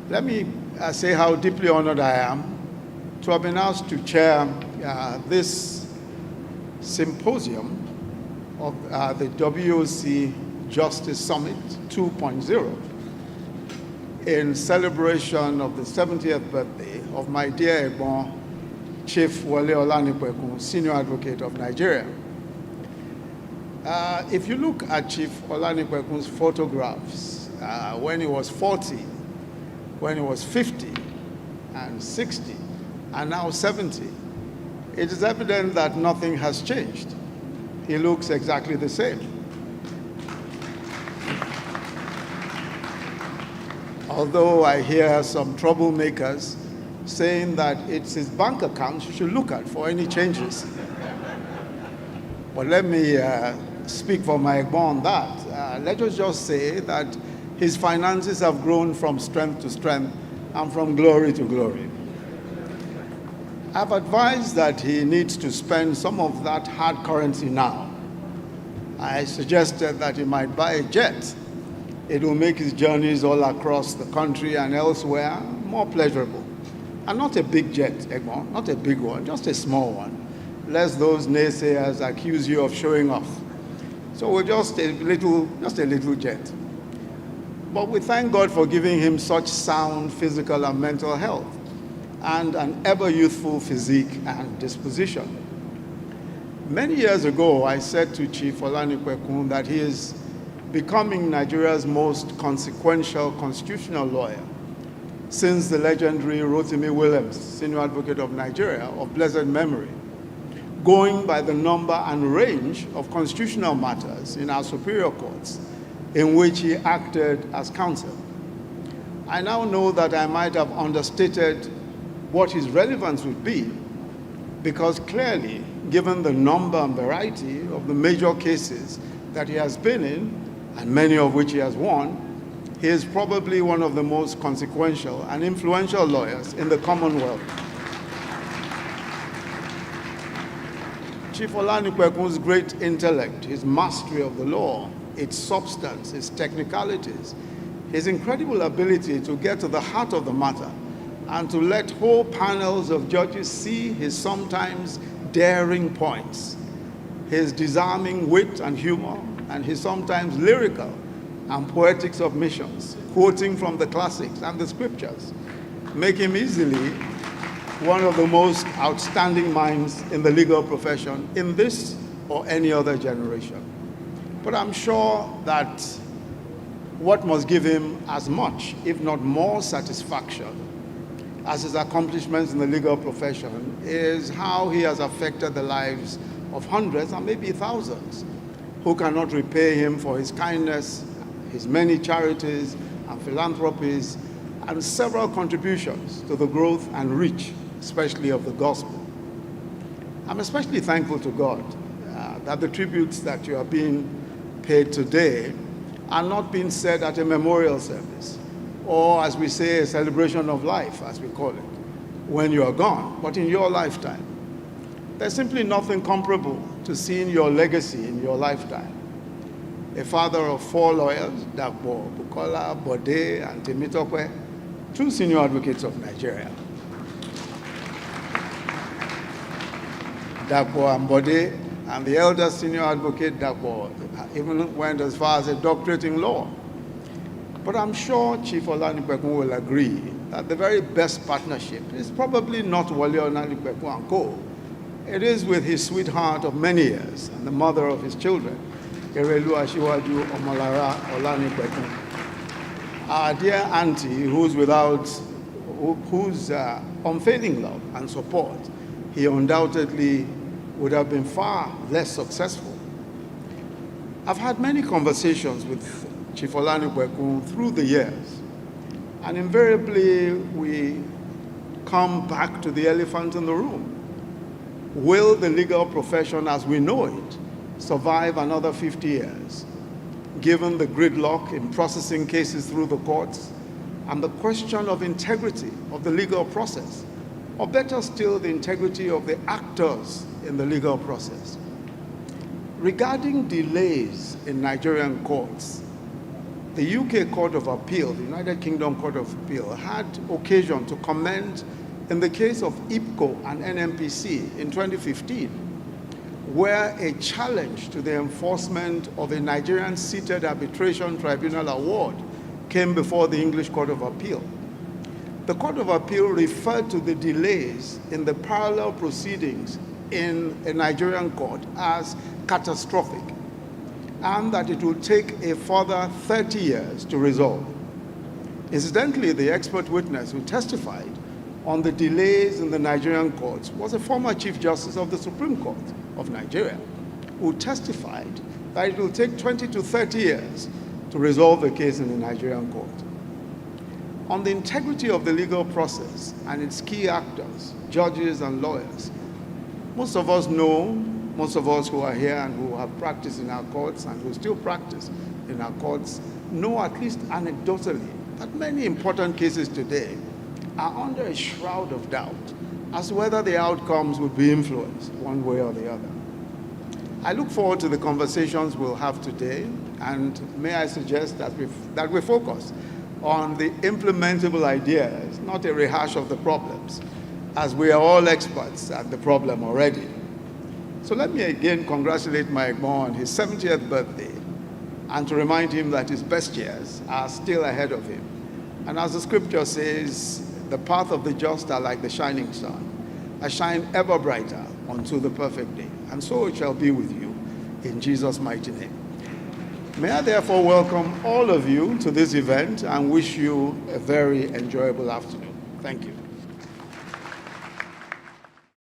Let me say how deeply honored I am to have been asked to chair this symposium of the WOC Justice Summit 2.0 in celebration of the 70th birthday of my dear egbon, Chief Wole Olanipekun, Senior Advocate of Nigeria. If you look at Chief Olanipekun's photographs when he was 40, when he was 50 and 60, and now 70, it is evident that nothing has changed. He looks exactly the same. Although I hear some troublemakers saying that it's his bank account you should look at for any changes. But let me speak for my egbon on that. Let us just say that his finances have grown from strength to strength and from glory to glory. I've advised that he needs to spend some of that hard currency now. I suggested that he might buy a jet. It will make his journeys all across the country and elsewhere more pleasurable. And not a big jet, egbon, not a big one, just a small one, lest those naysayers accuse you of showing off. So we're just a little jet. But we thank God for giving him such sound physical and mental health and an ever-youthful physique and disposition. Many years ago, I said to Chief Olanipekun that he is becoming Nigeria's most consequential constitutional lawyer since the legendary Rotimi Williams, Senior Advocate of Nigeria, of blessed memory, going by the number and range of constitutional matters in our superior courts in which he acted as counsel. I now know that I might have understated what his relevance would be, because clearly, given the number and variety of the major cases that he has been in, and many of which he has won, he is probably one of the most consequential and influential lawyers in the Commonwealth. Chief Olanipekun's great intellect, his mastery of the law, its substance, its technicalities, his incredible ability to get to the heart of the matter and to let whole panels of judges see his sometimes daring points, his disarming wit and humor, and his sometimes lyrical and poetic submissions, quoting from the classics and the scriptures, make him easily one of the most outstanding minds in the legal profession in this or any other generation. But I'm sure that what must give him as much, if not more satisfaction, as his accomplishments in the legal profession is how he has affected the lives of hundreds and maybe thousands who cannot repay him for his kindness, his many charities and philanthropies, and several contributions to the growth and reach, especially of the gospel. I'm especially thankful to God that the tributes that you are being paid today are not being said at a memorial service, or as we say, a celebration of life, as we call it, when you are gone, but in your lifetime. There's simply nothing comparable to seeing your legacy in your lifetime. A father of 4 lawyers, Dapo, Bukola, Bode, and Temitope, 2 senior advocates of Nigeria. Dapo and Bode, and the elder senior advocate, Dapo, even went as far as a doctorate in law. But I'm sure Chief Olanipekun will agree that the very best partnership is probably not Wole Olanipekun & Co. It is with his sweetheart of many years and the mother of his children, Erelu Ashiwaju Omolara Olanipekun. Our dear auntie, whose unfailing love and support, he undoubtedly would have been far less successful. I've had many conversations with Chief Olanipekun through the years, and invariably we come back to the elephant in the room. Will the legal profession as we know it survive another 50 years, given the gridlock in processing cases through the courts and the question of integrity of the legal process, or better still, the integrity of the actors in the legal process? Regarding delays in Nigerian courts, the UK Court of Appeal, the United Kingdom Court of Appeal, had occasion to comment in the case of IPCO and NMPC in 2015, where a challenge to the enforcement of a Nigerian seated arbitration tribunal award came before the English Court of Appeal. The Court of Appeal referred to the delays in the parallel proceedings in a Nigerian court as catastrophic, and that it will take a further 30 years to resolve. Incidentally, the expert witness who testified on the delays in the Nigerian courts was a former Chief Justice of the Supreme Court of Nigeria, who testified that it will take 20 to 30 years to resolve a case in the Nigerian court. On the integrity of the legal process and its key actors, judges and lawyers, most of us know, most of us who are here and who have practiced in our courts and who still practice in our courts, know at least anecdotally that many important cases today are under a shroud of doubt as to whether the outcomes would be influenced one way or the other. I look forward to the conversations we'll have today, and may I suggest that we focus on the implementable ideas, not a rehash of the problems, as we are all experts at the problem already. So let me again congratulate my egbon on his 70th birthday, and to remind him that his best years are still ahead of him. And as the scripture says, the path of the just are like the shining sun, a shine ever brighter unto the perfect day. And so it shall be with you, in Jesus' mighty name. May I therefore welcome all of you to this event and wish you a very enjoyable afternoon. Thank you.